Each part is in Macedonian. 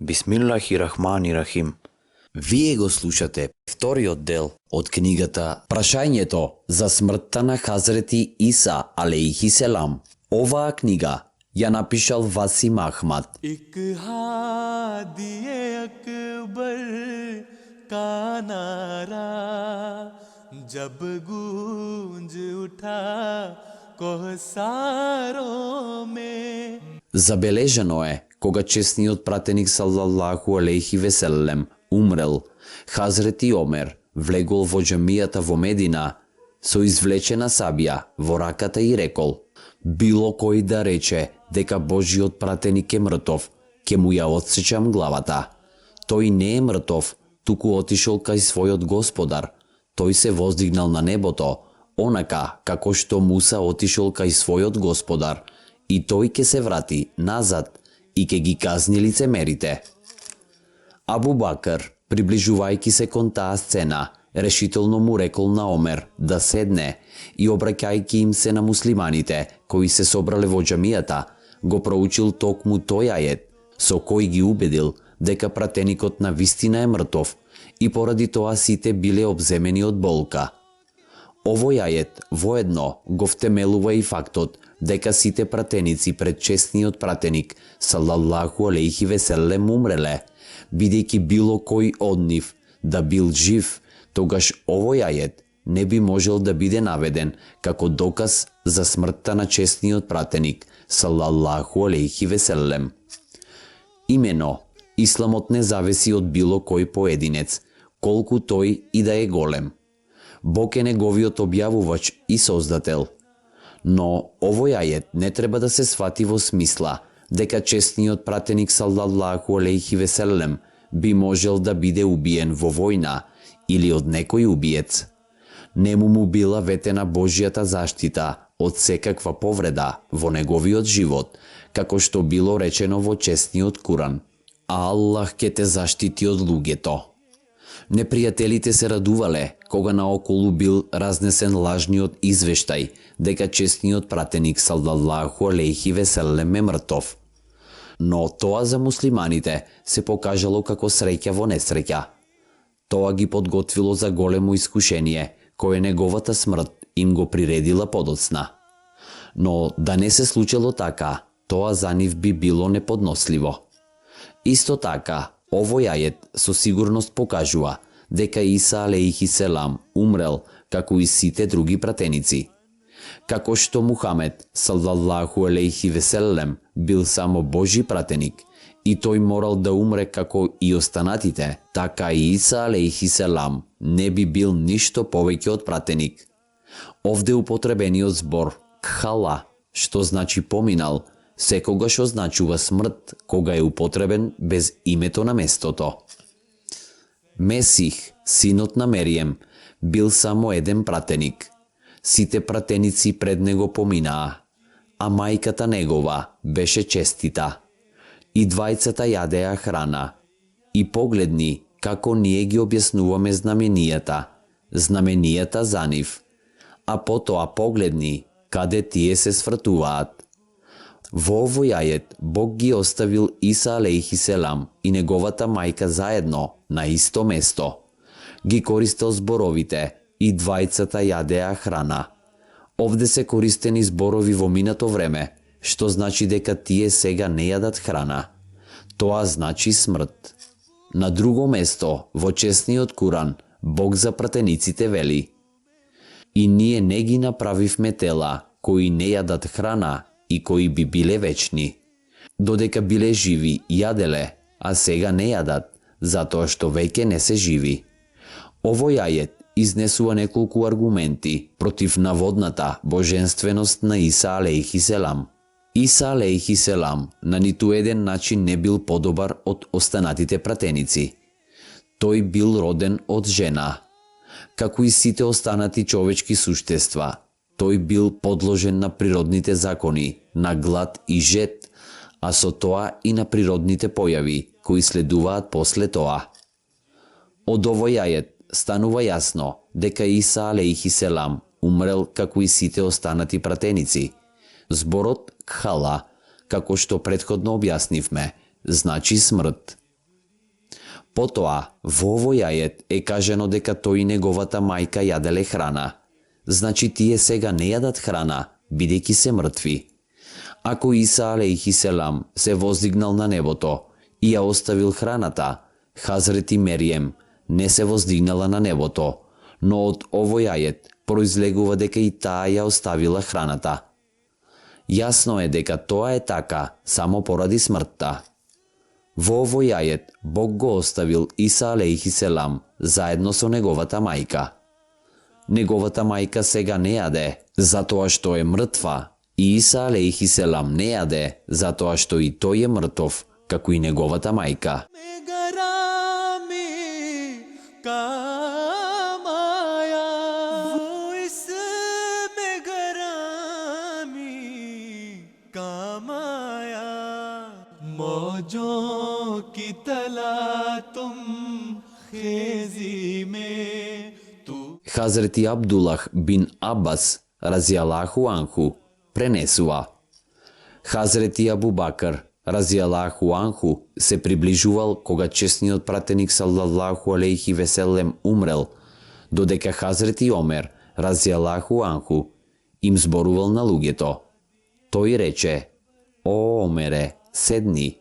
Бисмиллахи-рахмани-рахим. Вие го слушате вториот дел од книгата Прашањето за смртта на Хазрети Иса алейхи селам. Оваа книга ја напишал Васим Ахмад. एक हादिए अकबर का नारा जब गूंज उठा कोहसारों में. Забележано е, кога чесниот пратеник салаллаху алейхи веселем умрел, Хазрети Омер влегол во џамијата во Медина со извлечена сабја во раката и рекол: било кој да рече дека Божиот пратеник е мртов, ке му ја отсечам главата. Тој не е мртов, туку отишол кај својот Господар. Тој се воздигнал на небото, онака како што Муса отишол кај својот Господар, и тој ќе се врати назад и ќе ги казни лицемерите. Абу Бакр, приближувајќи се кон таа сцена, решително му рекол на Омер да седне и, обраќајќи им се на муслиманите кои се собрале во џамијата, го проучил токму тој ајет со кој ги убедил дека пратеникот на вистина е мртов и поради тоа сите биле обземени од болка. Овој ајет воедно го втемелува и фактот дека сите пратеници пред честниот пратеник салаллаху алейхи веселем умреле, бидејќи било кој од нив да бил жив, тогаш овој ајет не би можел да биде наведен како доказ за смртта на честниот пратеник салаллаху алейхи веселем. Имено, исламот не зависи од било кој поединец, колку тој и да е голем. Бог е неговиот објавувач и создател. Но овој ајет не треба да се свати во смисла дека честниот пратеник салаллаху алейхи веселем би можел да биде убиен во војна или од некој убиец. Нему му била ветена Божјата заштита од секаква повреда во неговиот живот, како што било речено во честниот Куран. А Аллах ќе те заштити од луѓето. Непријателите се радувале кога наоколу бил разнесен лажниот извештај дека честниот пратеник салаллаху алейхи веселем е мртов. Но тоа за муслиманите се покажало како среќа во несреќа. Тоа ги подготвило за големо искушение, кое неговата смрт им го приредила подоцна. Но да не се случило така, тоа за нив би било неподносливо. Исто така, овој ајет со сигурност покажува дека Иса алейхи селам умрел како и сите други пратеници. Како што Мухамед салаллаху алейхи веселем бил само Божи пратеник и тој морал да умре како и останатите, така и Иса алейхи селам не би бил ништо повеќе од пратеник. Овде употребениот збор кхала, што значи поминал, секогаш означува смрт кога е употребен без името на местото. Месих, синот на Мерием, бил само еден пратеник. Сите пратеници пред него поминаа, а мајката негова беше честита. И двајцата јадеа храна. И погледни како ние ги објаснуваме знаменијата за нив, а потоа погледни каде тие се свртуваат. Во овој ајет Бог ги оставил Иса алейхи селам и неговата мајка заедно на исто место. Ги користел зборовите и двајцата јадеа храна. Овде се користени зборови во минато време, што значи дека тие сега не јадат храна. Тоа значи смрт. На друго место, во честниот Куран, Бог за пратениците вели: и ние не ги направивме тела кои не јадат храна и кои би биле вечни. Додека биле живи, јаделе, а сега не јадат, затоа што веќе не се живи. Овој ајет изнесува неколку аргументи против наводната божественост на Иса алейхи селам. Иса алейхи селам на ниту еден начин не бил подобар од останатите пратеници. Тој бил роден од жена. Како и сите останати човечки суштества, тој бил подложен на природните закони, на глад и жет, а со тоа и на природните појави кои следуваат после тоа. Од овој ајет станува јасно дека Иса алейхи селам умрел како и сите останати пратеници. Зборот кхала, како што претходно објаснивме, значи смрт. Потоа, во овој ајет е кажано дека тој и неговата мајка јаделе храна. Значи тие сега не јадат храна, бидејќи се мртви. Ако Иса алейхи селам се воздигнал на небото и ја оставил храната, Хазрети Мерием не се воздигнала на небото, но од овој ајет произлегува дека и таа ја оставила храната. Јасно е дека тоа е така само поради смртта. Во овој ајет Бог го оставил Иса алейхи селам заедно со неговата мајка. Неговата мајка сега не јаде, затоа што е мртва, и Иса алейхи селам не јаде, затоа што и тој е мртов, како и неговата мајка. मौजों की तला तुम खेजी में तू Хазрети Абдулах бин Аббас разијалаху анху пренесува: Хазрети Абу Бакр разијалаху анху се приближувал кога чесниот пратеник саллаллаху алейхи веселем умрел, додека Хазрети Омер разијалаху анху им зборувал на луѓето. Тој рече: О, Омере, седни.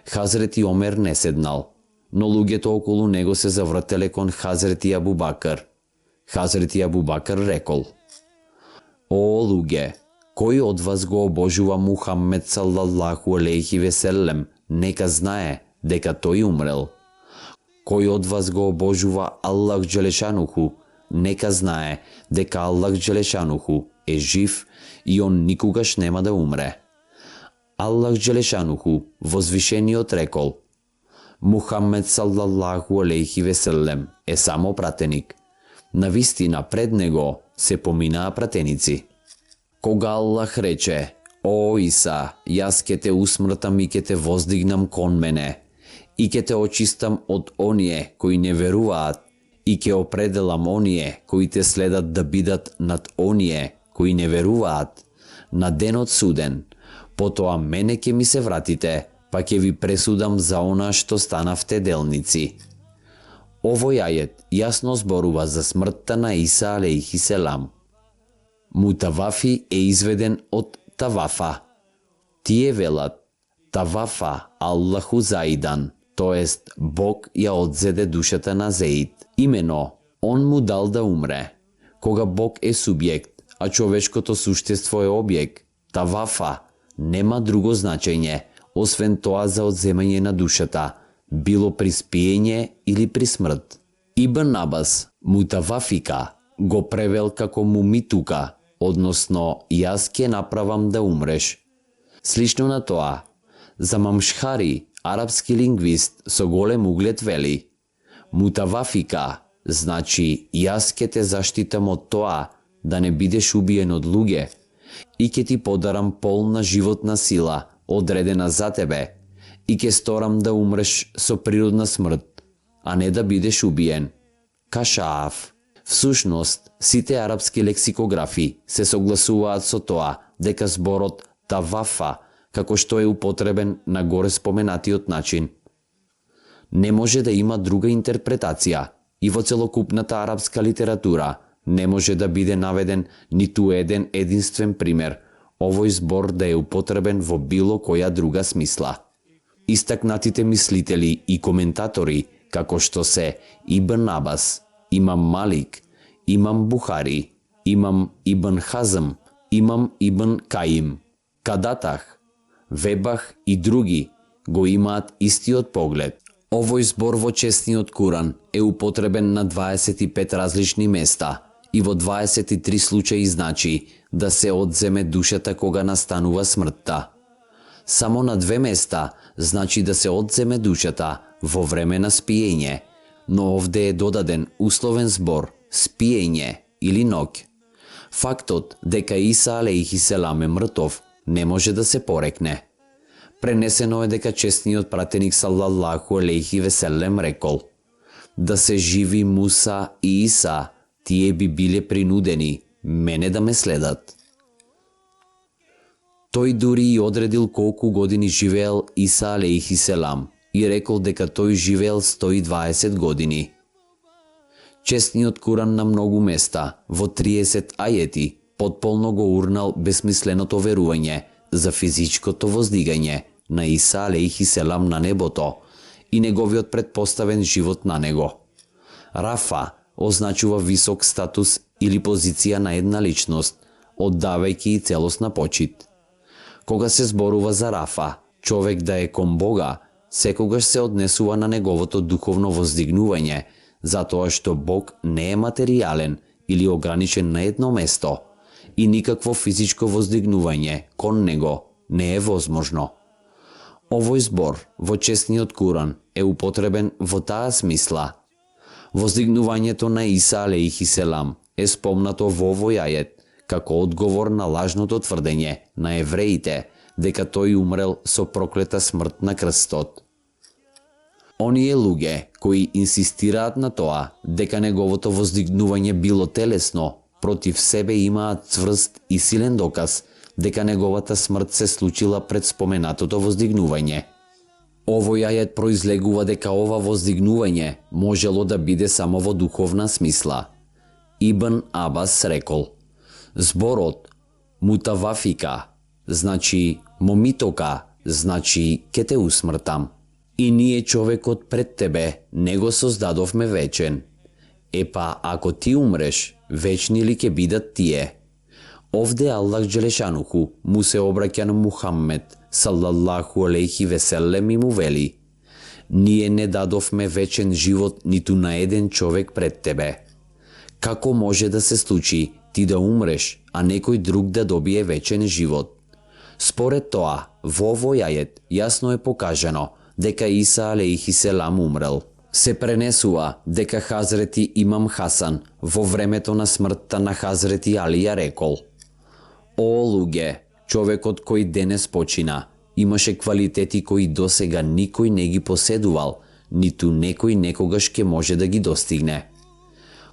Хазрети Омер не седнал, но луѓето околу него се завртеле кон Хазрети Абу Бакр. Хазрети Абу Бакр рекол: О, луѓе, кој од вас го обожува Мухаммед саллаллаху алейхи веселем, нека знае дека тој умрел. Кој од вас го обожува Аллах Джелешануху, нека знае дека Аллах Джелешануху е жив и он никогаш нема да умре. Аллах Джелешануху, возвишениот, рекол: Мухаммед саллаллаху алейхи веселем е само пратеник. Навистина пред него се поминаа пратеници. Кога Аллах рече: О, Иса, јас ке те усмртам и ке те воздигнам кон мене, и ке те очистам од оние кои не веруваат, и ке определам оние кои те следат да бидат над оние кои не веруваат, на денот суден, потоа мене ке ми се вратите, па ке ви пресудам за она што станавте делници. Овој ајет јасно зборува за смртта на Иса алейхи селам. Мутавафи е изведен од тавафа. Тие велат: Тавафа Аллаху Заидан, тоест Бог ја одзеде душата на Зеид. Имено, он му дал да умре. Кога Бог е субјект, а човечкото суштество е објект, тавафа нема друго значење, освен тоа за одземање на душата, било при спиење или при смрт. Ибн Абас мутавафика го превел како мумитука, односно јас ке направам да умреш. Слично на тоа, Замамшхари, арапски лингвист со голем углед, вели: Мутавафика значи јас ке те заштитам од тоа да не бидеш убиен од луѓе и ке ти подарам полна животна сила, одредена за тебе, и ке сторам да умреш со природна смрт, а не да бидеш убиен. Кашаав. Всушност, сите арапски лексикографи се согласуваат со тоа дека зборот тавафа, како што е употребен на горе споменатиот начин, не може да има друга интерпретација и во целокупната арапска литература не може да биде наведен ниту еден единствен пример овој збор да е употребен во било која друга смисла. Истакнатите мислители и коментатори, како што се Ибн Абас, Имам Малик, Имам Бухари, Имам Ибн Хазм, Имам Ибн Каим, Кадатах, Вебах и други, го имаат истиот поглед. Овој збор во честниот Куран е употребен на 25 различни места и во 23 случаи значи да се одземе душата кога настанува смртта. Само на 2 места значи да се одземе душата во време на спиење, но овде е додаден условен збор спиење или ноќ. Фактот дека Иса алейхи селам е мртов не може да се порекне. Пренесено е дека честниот пратеник саллаллаху алейхи веселем рекол: Да се живи Муса и Иса, тие би биле принудени мене да ме следат. Тој дури и одредил колку години живеел Иса алейхи селам и рекол дека тој живеел 120 години. Честниот Куран на многу места, во 30 ајети, потполно го урнал безсмисленото верување за физичкото воздигање на Иса алейхи селам на небото и неговиот предпоставен живот на него. Рафа означува висок статус или позиција на една личност, оддавајќи и целосна почит. Кога се зборува за Рафа, човек да е кон Бога, секогаш се однесува на неговото духовно воздигнување, затоа што Бог не е материјален или ограничен на едно место и никакво физичко воздигнување кон него не е возможно. Овој збор во честниот Куран е употребен во таа смисла. Воздигнувањето на Иса алейхи селам е спомнато во овој ајет како одговор на лажното тврдење на евреите дека тој умрел со проклета смрт на крстот. Оние луѓе кои инсистираат на тоа дека неговото воздигнување било телесно, против себе имаат цврст и силен доказ дека неговата смрт се случила пред споменатото воздигнување. Овој ајет произлегува дека ова воздигнување можело да биде само во духовна смисла. Ибн Абас рекол: зборот мутавафика значи момитока, значи ке те усмртам. И ние човекот пред тебе не го создадовме вечен. Епа ако ти умреш, вечни ли ке бидат тие? Овде Аллах Джелешануху му се обраќа на Мухаммед салаллаху алейхи веселем и му вели: ние не дадовме вечен живот ниту на еден човек пред тебе. Како може да се случи ти да умреш, а некој друг да добие вечен живот? Според тоа, во овој ајет јасно е покажано дека Иса алейхи селам умрел. Се пренесува дека Хазрети Имам Хасан во времето на смртта на Хазрети Алија рекол: о луѓе, човекот кој денес почина имаше квалитети кои досега никој не ги поседувал, ниту некој некогаш ке може да ги достигне.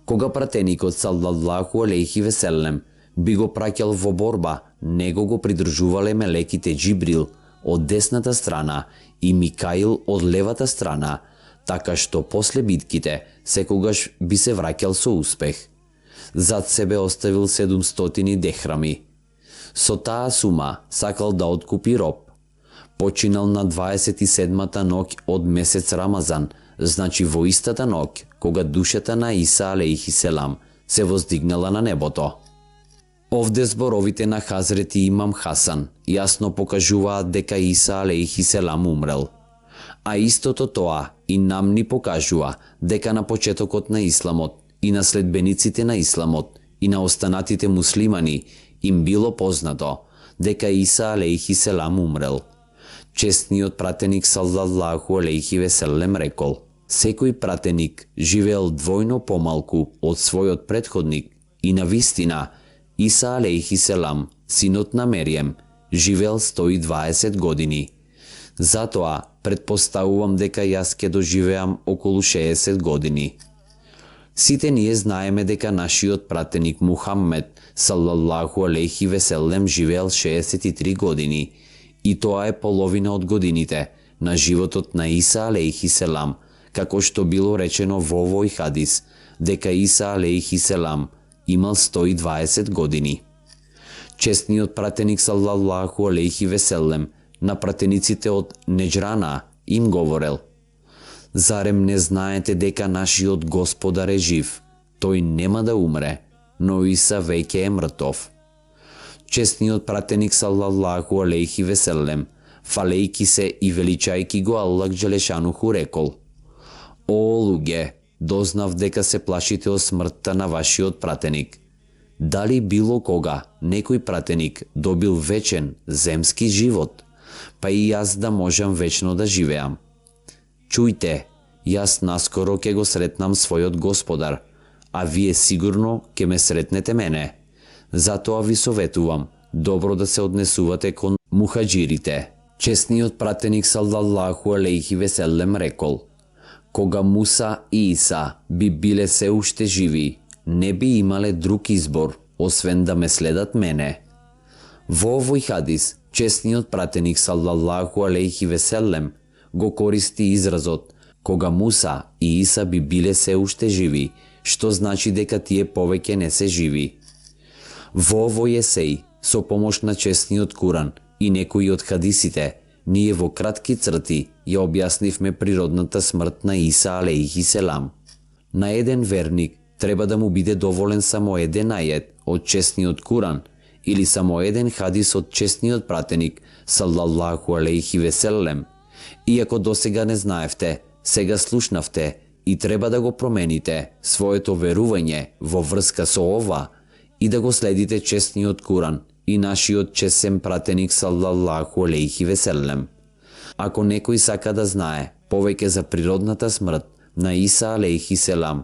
Кога пратеникот саллаллаху алейхи веселем би го праќал во борба, него го придржувале мелеките Џибрил од десната страна и Микаил од левата страна, така што после битките секогаш би се враќал со успех. Зад себе оставил 700 дехрами. Со таа сума сакал да откупи роб. Починал на 27-та ноќ од месец Рамазан, значи во истата ноќ кога душата на Иса алейхи селам се воздигнала на небото. Овде зборовите на Хазрети Имам Хасан јасно покажуваат дека Иса алейхи селам умрел. А истото тоа и нам ни покажува дека на почетокот на Исламот и на следбениците на Исламот и на останатите муслимани им било познато дека Иса алейхи селам умрел. Честниот пратеник саллаллаху алейхи веселем рекол: секој пратеник живеел двојно помалку од својот претходник и на вистина Иса алейхи селам, синот на Мерием, живеел 120 години. Затоа предпоставувам дека јас ке доживеам околу 60 години. Сите ние знаеме дека нашиот пратеник Мухаммед саллаллаху алейхи веселем живеел 63 години и тоа е половина од годините на животот на Иса алейхи селам, како што било речено во овој хадис дека Иса алейхи селам имал 120 години. Честниот пратеник саллаллаху алейхи веселем на пратениците од Неџрана им говорел: зарем не знаете дека нашиот Господар е жив, тој нема да умре, но Иса веќе е мртов. Честниот пратеник саллаллаху алейхи веселем, фалејки се и величајки го Аллах Джелешануху рекол: о луѓе, дознав дека се плашите од смртта на вашиот пратеник. Дали било кога некој пратеник добил вечен земски живот, па и јас да можам вечно да живеам? Чујте, јас наскоро ќе го сретнам својот Господар, а вие сигурно ќе ме сретнете мене. Затоа ви советувам добро да се однесувате кон мухаџирите. Честниот пратеник саллаллаху алейхи веселем рекол: кога Муса и Иса би биле се уште живи, не би имале друг избор, освен да ме следат мене. Во овој хадис, честниот пратеник саллаллаху алейхи веселем го користи изразот кога Муса и Иса би биле се уште живи, што значи дека тие повеќе не се живи. Во овој есеј, со помош на честниот Куран и некои од хадисите, ние во кратки црти ја објаснивме природната смрт на Иса алейхи селам. На еден верник треба да му биде доволен само еден ајет од честниот Куран или само еден хадис од честниот пратеник саллаллаху алейхи веселем. Иако досега не знаевте, сега слушнавте и треба да го промените своето верување во врска со ова и да го следите честниот Куран и нашиот честен пратеник саллаллаху алейхи веселем. Ако некој сака да знае повеќе за природната смрт на Иса алейхи селам,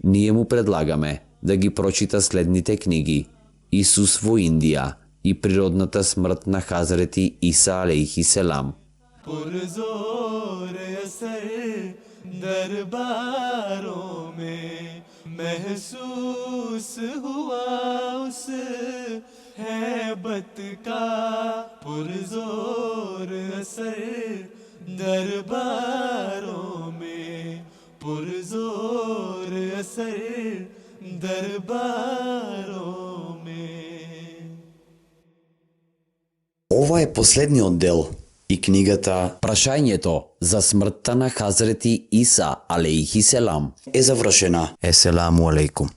ние му предлагаме да ги прочита следните книги: Исус во Индија и природната смрт на Хазрети Иса алейхи селам. पुरज़ोर असर दरबारों में महसूस हुआ उस हैबत का पुरज़ोर असर दरबारों में पुरज़ोर असर दरबारों में. Ова е последниот дел и книгата Прашањето за смртта на Хазрети Иса алейхи селам е завршена. Еселаму алейкум.